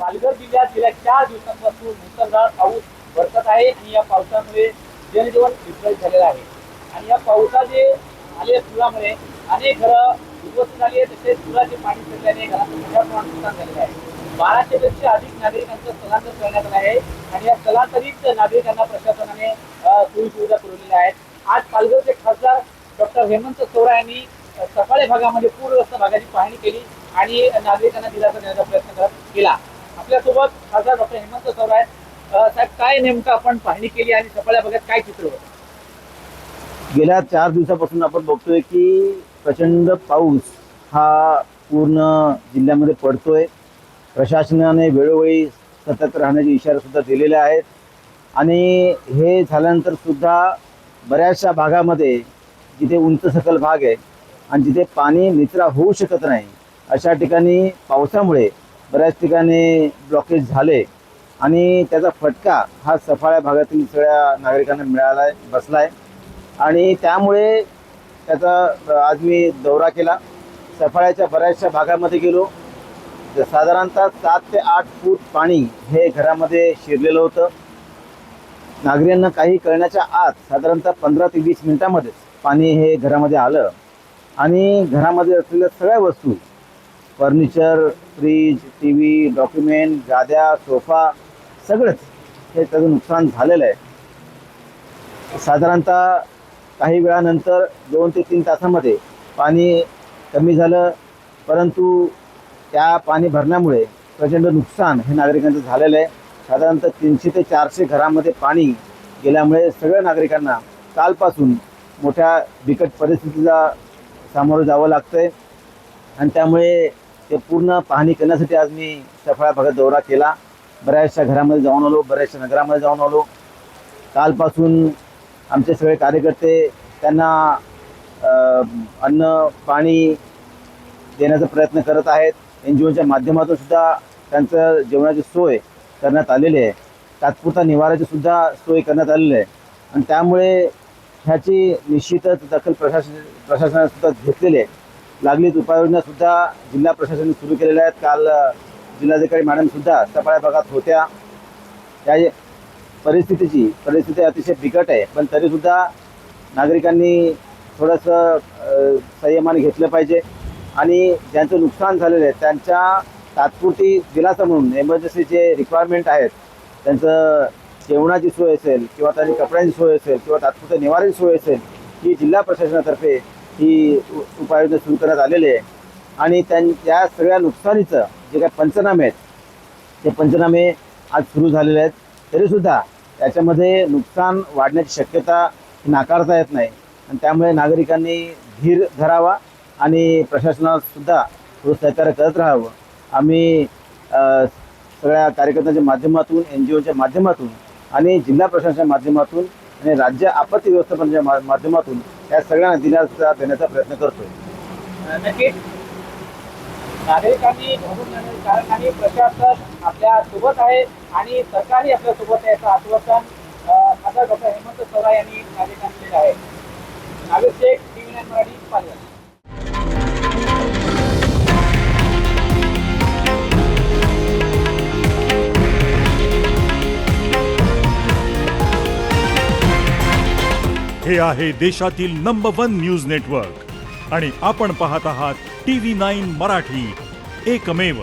पालघर जिल्ह्यात गेल्या 4 दिवसांपासून मुसळधार पाऊस बरसत आहे आणि या पावसामुळे जनजीवन विस्कळीत झालेलं आहे. आणि या पावसाचे आलेल्या पुरामुळे अनेक घरं उद्ध्वस्त झाली आहेत, तसेच पुराचे पाणी शिरल्याने घरांचं मोठ्या प्रमाणात नुकसान झालेलं आहे. 1200 पेक्षा अधिक नागरिकांचं स्थलांतर करण्यात आलं आहे आणि या स्थलांतरित नागरिकांना प्रशासनाने सोयी सुविधा पुरवलेल्या आहेत. आज पालघरचे खासदार डॉक्टर हेमंत चौरा यांनी सफाळे भागामध्ये पूरग्रस्त भागाची पाहणी केली आणि नागरिकांना दिलासा देण्याचा प्रयत्न केला. आपल्यासोबत खासदार डॉक्टर हेमंत चौरा आहेत. साहेब, काय नेमकं आपण पाहणी केली आणि सफाळ्या भागात काय चित्र होतं? गेल्या 4 दिवसापासून आपण बघतोय की प्रचंड पाऊस हा पूर्ण जिल्ह्यामध्ये पडतोय. प्रशासनाने वेळोवेळी सतर्क राहण्याचे इशारे सुद्धा दिलेले आहेत आणि हे झाल्यानंतर सुद्धा बऱ्याचशा भागामध्ये जिथे उंच सकल भाग आहे आणि जिथे पाणी निचरा होऊ शकत नाही अशा ठिकाणी पावसामुळे बऱ्याच ठिकाणी ब्लॉकेज झाले आणि त्याचा फटका हा सफाळ्या भागातील सगळ्या नागरिकांना मिळाला आहे, बसला आहे. आणि त्यामुळे त्याचा आज मी दौरा केला. सफाळ्याच्या बऱ्याचशा भागामध्ये गेलो. साधारणतः 7 ते 8 फूट पाणी हे घरामध्ये शिरलेलं होतं. नागरिकांना काही कळण्याच्या आत साधारणतः 15 ते 20 मिनिटांमध्येच पाणी हे घरामध्ये आलं आणि घरामध्ये असलेल्या सगळ्या वस्तू, furniture, fridge, T V, document, गाद्या, सोफा सगळंच हे त्याचं नुकसान झालेलं आहे. साधारणतः काही वेळानंतर 2 ते 3 तासामध्ये पाणी कमी झालं, परंतु त्या पाणी भरण्यामुळे प्रचंड नुकसान हे नागरिकांचं झालेलं आहे. साधारणतः 300 ते 400 घरामध्ये पाणी गेल्यामुळे सगळ्या नागरिकांना कालपासून मोठ्या बिकट परिस्थितीला सामोरं जावं लागतं आहे आणि त्यामुळे ते पूर्ण पाहणी करण्यासाठी आज मी सफाळ्या भागात दौरा केला. बऱ्याचशा घरामध्ये जाऊन आलो, बऱ्याचशा नगरामध्ये जाऊन आलो. कालपासून आमचे सगळे कार्यकर्ते त्यांना अन्न पाणी देण्याचा प्रयत्न करत आहेत. NGOच्या माध्यमातून सुद्धा त्यांचं जेवणाची सोय करण्यात आलेली आहे. तात्पुरता निवाऱ्याची सुद्धा सोय करण्यात आलेली आहे आणि त्यामुळे ह्याची निश्चितच दखल प्रशासनाने सुद्धा घेतलेली आहे. लागलीच उपाययोजनासुद्धा जिल्हा प्रशासनाने सुरू केलेल्या आहेत. काल जिल्हाधिकारी मॅडमसुद्धा सफाळ्या भागात होत्या. त्या परिस्थिती अतिशय बिकट आहे, पण तरीसुद्धा नागरिकांनी थोडंसं संयमाने घेतलं पाहिजे आणि ज्यांचं नुकसान झालेलं आहे त्यांच्या तात्पुरती दिलासा म्हणून एमर्जन्सी जे रिक्वायरमेंट आहेत, त्यांचं जेवणाची सोय असेल किंवा त्यांची कपड्यांची सोय असेल किंवा तात्पुरत्या निवाऱ्याची सोय असेल, ही जिल्हा प्रशासनातर्फे ही उपाययोजना सुरू करण्यात आलेली आहे. आणि त्या सगळ्या नुकसानीचं जे काही पंचनामे आहेत ते पंचनामे आज सुरू झालेले आहेत. तरीसुद्धा त्याच्यामध्ये नुकसान वाढण्याची शक्यता नाकारता येत नाही आणि त्यामुळे नागरिकांनी धीर धरावा आणि प्रशासनासुद्धा थोडं सहकार्य करत राहावं. आम्ही सगळ्या कार्यकर्त्यांच्या माध्यमातून, NGOच्या माध्यमातून आणि जिल्हा प्रशासनाच्या माध्यमातून आणि राज्य आपत्ती व्यवस्थापनाच्या माध्यमातून या सगळ्यांना दिलासा देण्याचा प्रयत्न करतोय. नक्कीच नागरिकांनी धरून जाण्याचे कारण आणि प्रशासन आपल्या सोबत आहे आणि सरकारही आपल्या सोबत आहे असं आश्वासन खासदार डॉक्टर हेमंत चौरा यांनी नागरिकांना दिलं आहे. नागरिक शेख, TV9 मराठी, पालघर. हे आहे देशातील नंबर 1 न्यूज नेटवर्क आणि आपण पाहत आहात TV9 मराठी, एकमेव.